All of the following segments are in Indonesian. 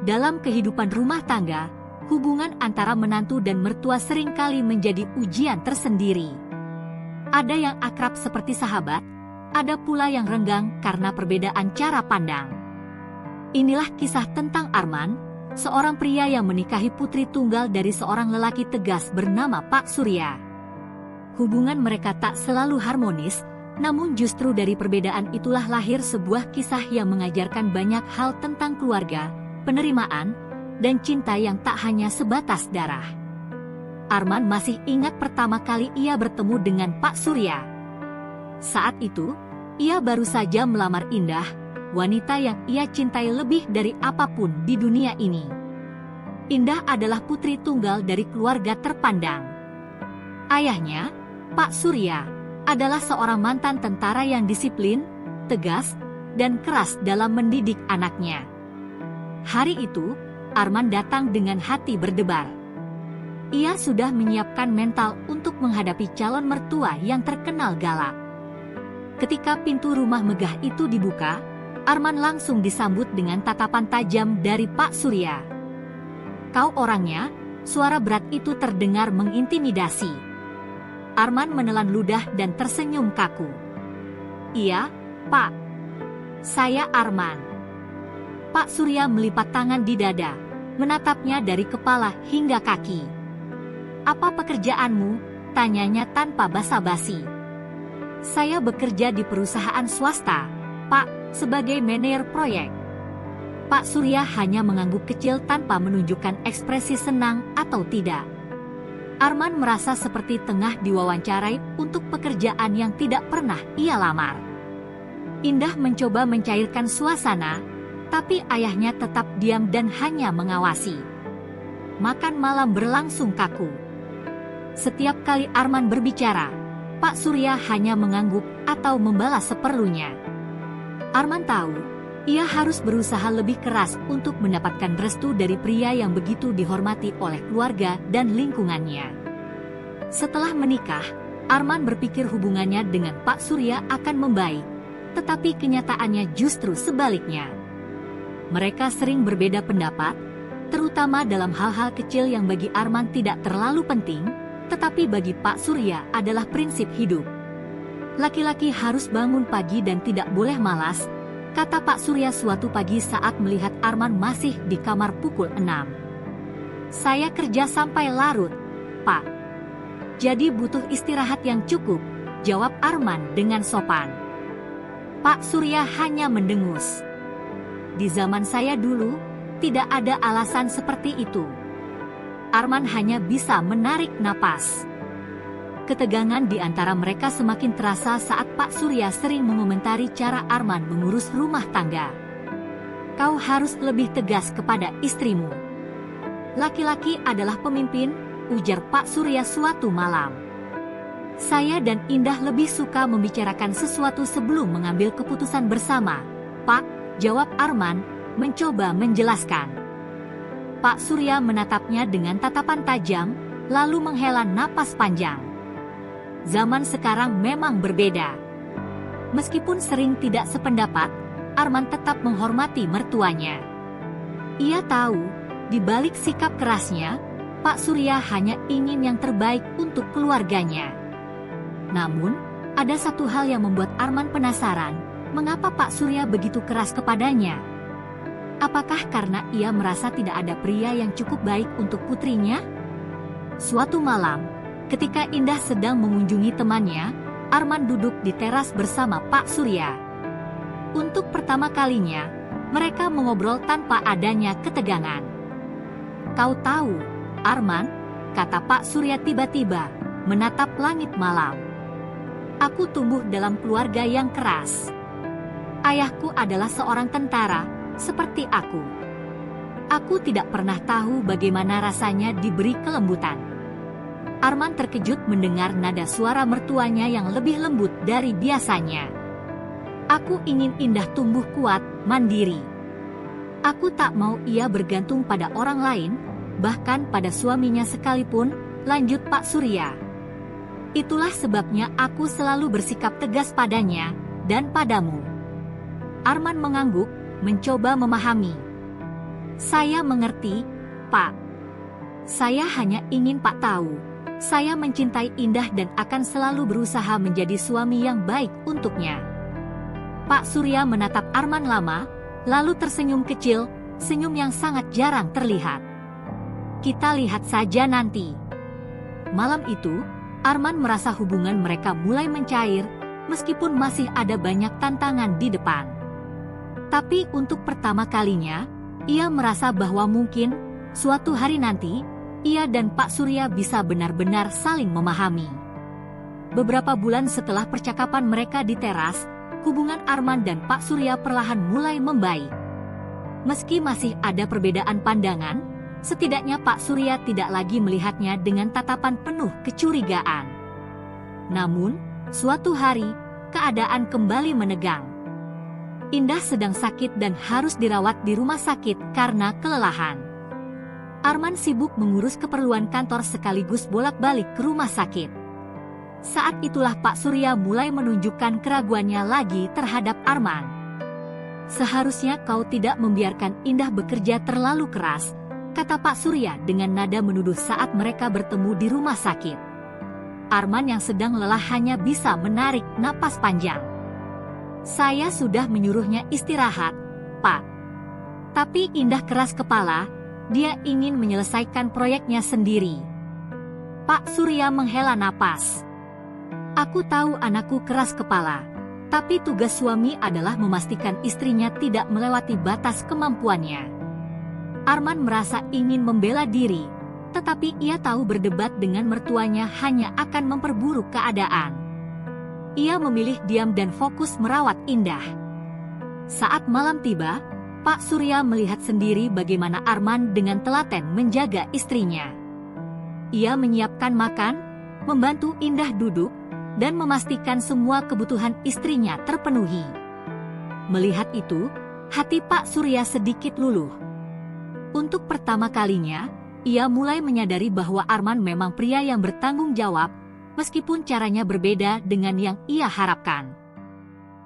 Dalam kehidupan rumah tangga, hubungan antara menantu dan mertua seringkali menjadi ujian tersendiri. Ada yang akrab seperti sahabat, ada pula yang renggang karena perbedaan cara pandang. Inilah kisah tentang Arman, seorang pria yang menikahi putri tunggal dari seorang lelaki tegas bernama Pak Surya. Hubungan mereka tak selalu harmonis, namun justru dari perbedaan itulah lahir sebuah kisah yang mengajarkan banyak hal tentang keluarga, penerimaan, dan cinta yang tak hanya sebatas darah. Arman masih ingat pertama kali ia bertemu dengan Pak Surya. Saat itu, ia baru saja melamar Indah, wanita yang ia cintai lebih dari apapun di dunia ini. Indah adalah putri tunggal dari keluarga terpandang. Ayahnya, Pak Surya, adalah seorang mantan tentara yang disiplin, tegas, dan keras dalam mendidik anaknya. Hari itu, Arman datang dengan hati berdebar. Ia sudah menyiapkan mental untuk menghadapi calon mertua yang terkenal galak. Ketika pintu rumah megah itu dibuka, Arman langsung disambut dengan tatapan tajam dari Pak Surya. "Kau orangnya?" Suara berat itu terdengar mengintimidasi. Arman menelan ludah dan tersenyum kaku. "Iya, Pak. Saya Arman." Pak Surya melipat tangan di dada, menatapnya dari kepala hingga kaki. "Apa pekerjaanmu?" tanyanya tanpa basa-basi. "Saya bekerja di perusahaan swasta, Pak, sebagai manajer proyek." Pak Surya hanya mengangguk kecil tanpa menunjukkan ekspresi senang atau tidak. Arman merasa seperti tengah diwawancarai untuk pekerjaan yang tidak pernah ia lamar. Indah mencoba mencairkan suasana, tapi ayahnya tetap diam dan hanya mengawasi. Makan malam berlangsung kaku. Setiap kali Arman berbicara, Pak Surya hanya mengangguk atau membalas seperlunya. Arman tahu, ia harus berusaha lebih keras untuk mendapatkan restu dari pria yang begitu dihormati oleh keluarga dan lingkungannya. Setelah menikah, Arman berpikir hubungannya dengan Pak Surya akan membaik, tetapi kenyataannya justru sebaliknya. Mereka sering berbeda pendapat, terutama dalam hal-hal kecil yang bagi Arman tidak terlalu penting, tetapi bagi Pak Surya adalah prinsip hidup. "Laki-laki harus bangun pagi dan tidak boleh malas," kata Pak Surya suatu pagi saat melihat Arman masih di kamar pukul 6. "Saya kerja sampai larut, Pak. Jadi butuh istirahat yang cukup," jawab Arman dengan sopan. Pak Surya hanya mendengus. "Di zaman saya dulu, tidak ada alasan seperti itu." Arman hanya bisa menarik napas. Ketegangan di antara mereka semakin terasa saat Pak Surya sering mengomentari cara Arman mengurus rumah tangga. "Kau harus lebih tegas kepada istrimu. Laki-laki adalah pemimpin," ujar Pak Surya suatu malam. "Saya dan Indah lebih suka membicarakan sesuatu sebelum mengambil keputusan bersama, Pak," jawab Arman, mencoba menjelaskan. Pak Surya menatapnya dengan tatapan tajam, lalu menghela napas panjang. Zaman sekarang memang berbeda. Meskipun sering tidak sependapat, Arman tetap menghormati mertuanya. Ia tahu, di balik sikap kerasnya, Pak Surya hanya ingin yang terbaik untuk keluarganya. Namun, ada satu hal yang membuat Arman penasaran, mengapa Pak Surya begitu keras kepadanya? Apakah karena ia merasa tidak ada pria yang cukup baik untuk putrinya? Suatu malam, ketika Indah sedang mengunjungi temannya, Arman duduk di teras bersama Pak Surya. Untuk pertama kalinya, mereka mengobrol tanpa adanya ketegangan. "Kau tahu, Arman," kata Pak Surya tiba-tiba, menatap langit malam. "Aku tumbuh dalam keluarga yang keras. Ayahku adalah seorang tentara, seperti aku. Aku tidak pernah tahu bagaimana rasanya diberi kelembutan." Arman terkejut mendengar nada suara mertuanya yang lebih lembut dari biasanya. "Aku ingin Indah tumbuh kuat, mandiri. Aku tak mau ia bergantung pada orang lain, bahkan pada suaminya sekalipun," lanjut Pak Surya. "Itulah sebabnya aku selalu bersikap tegas padanya, dan padamu." Arman mengangguk, mencoba memahami. Saya mengerti, Pak. Saya hanya ingin Pak tahu, saya mencintai Indah dan akan selalu berusaha menjadi suami yang baik untuknya. Pak Surya menatap Arman lama, lalu tersenyum kecil, senyum yang sangat jarang terlihat. Kita lihat saja nanti. Malam itu, Arman merasa hubungan mereka mulai mencair, meskipun masih ada banyak tantangan di depan. Tapi untuk pertama kalinya, ia merasa bahwa mungkin, suatu hari nanti, ia dan Pak Surya bisa benar-benar saling memahami. Beberapa bulan setelah percakapan mereka di teras, hubungan Arman dan Pak Surya perlahan mulai membaik. Meski masih ada perbedaan pandangan, setidaknya Pak Surya tidak lagi melihatnya dengan tatapan penuh kecurigaan. Namun, suatu hari, keadaan kembali menegang. Indah sedang sakit dan harus dirawat di rumah sakit karena kelelahan. Arman sibuk mengurus keperluan kantor sekaligus bolak-balik ke rumah sakit. Saat itulah Pak Surya mulai menunjukkan keraguannya lagi terhadap Arman. Seharusnya kau tidak membiarkan Indah bekerja terlalu keras, kata Pak Surya dengan nada menuduh saat mereka bertemu di rumah sakit. Arman yang sedang lelah hanya bisa menarik napas panjang. Saya sudah menyuruhnya istirahat, Pak. Tapi Indah keras kepala, dia ingin menyelesaikan proyeknya sendiri. Pak Surya menghela napas. Aku tahu anakku keras kepala, tapi tugas suami adalah memastikan istrinya tidak melewati batas kemampuannya. Arman merasa ingin membela diri, tetapi ia tahu berdebat dengan mertuanya hanya akan memperburuk keadaan. Ia memilih diam dan fokus merawat Indah. Saat malam tiba, Pak Surya melihat sendiri bagaimana Arman dengan telaten menjaga istrinya. Ia menyiapkan makan, membantu Indah duduk, dan memastikan semua kebutuhan istrinya terpenuhi. Melihat itu, hati Pak Surya sedikit luluh. Untuk pertama kalinya, ia mulai menyadari bahwa Arman memang pria yang bertanggung jawab, meskipun caranya berbeda dengan yang ia harapkan.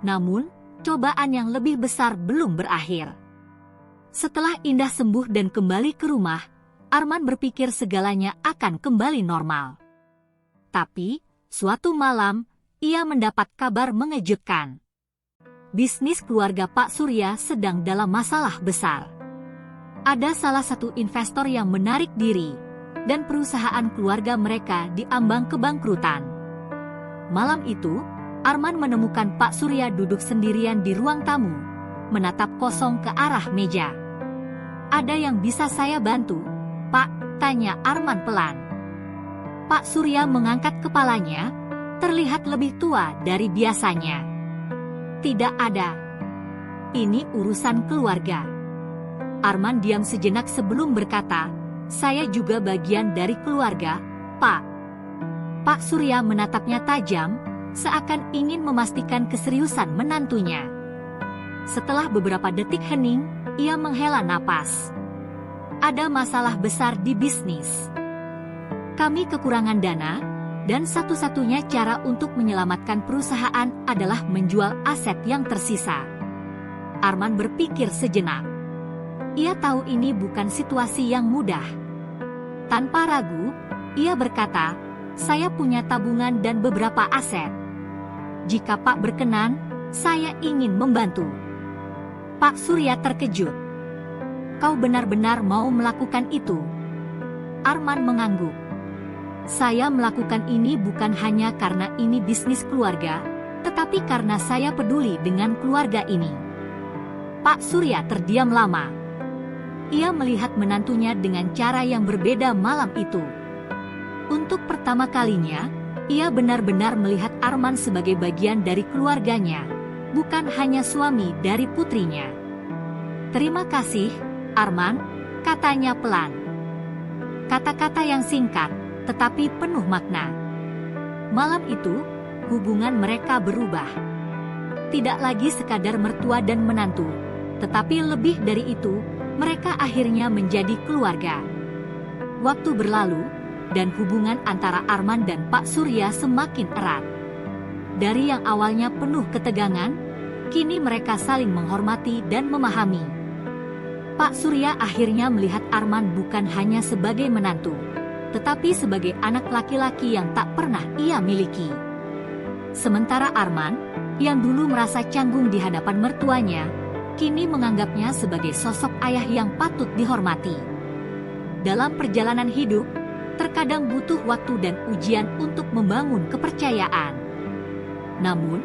Namun, cobaan yang lebih besar belum berakhir. Setelah Indah sembuh dan kembali ke rumah, Arman berpikir segalanya akan kembali normal. Tapi, suatu malam, ia mendapat kabar mengejutkan. Bisnis keluarga Pak Surya sedang dalam masalah besar. Ada salah satu investor yang menarik diri, dan perusahaan keluarga mereka diambang kebangkrutan. Malam itu, Arman menemukan Pak Surya duduk sendirian di ruang tamu, menatap kosong ke arah meja. Ada yang bisa saya bantu, Pak? Tanya Arman pelan. Pak Surya mengangkat kepalanya, terlihat lebih tua dari biasanya. Tidak ada. Ini urusan keluarga. Arman diam sejenak sebelum berkata, saya juga bagian dari keluarga, Pak. Pak Surya menatapnya tajam, seakan ingin memastikan keseriusan menantunya. Setelah beberapa detik hening, ia menghela napas. Ada masalah besar di bisnis. Kami kekurangan dana, dan satu-satunya cara untuk menyelamatkan perusahaan adalah menjual aset yang tersisa. Arman berpikir sejenak. Ia tahu ini bukan situasi yang mudah. Tanpa ragu, ia berkata, saya punya tabungan dan beberapa aset. Jika Pak berkenan, saya ingin membantu. Pak Surya terkejut. Kau benar-benar mau melakukan itu? Arman mengangguk. Saya melakukan ini bukan hanya karena ini bisnis keluarga, tetapi karena saya peduli dengan keluarga ini. Pak Surya terdiam lama. Ia melihat menantunya dengan cara yang berbeda malam itu. Untuk pertama kalinya, ia benar-benar melihat Arman sebagai bagian dari keluarganya, bukan hanya suami dari putrinya. Terima kasih, Arman, katanya pelan. Kata-kata yang singkat, tetapi penuh makna. Malam itu, hubungan mereka berubah. Tidak lagi sekadar mertua dan menantu, tetapi lebih dari itu, mereka akhirnya menjadi keluarga. Waktu berlalu, dan hubungan antara Arman dan Pak Surya semakin erat. Dari yang awalnya penuh ketegangan, kini mereka saling menghormati dan memahami. Pak Surya akhirnya melihat Arman bukan hanya sebagai menantu, tetapi sebagai anak laki-laki yang tak pernah ia miliki. Sementara Arman, yang dulu merasa canggung di hadapan mertuanya, kini menganggapnya sebagai sosok ayah yang patut dihormati. Dalam perjalanan hidup, terkadang butuh waktu dan ujian untuk membangun kepercayaan. Namun,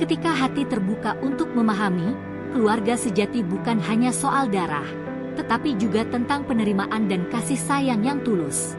ketika hati terbuka untuk memahami, keluarga sejati bukan hanya soal darah, tetapi juga tentang penerimaan dan kasih sayang yang tulus.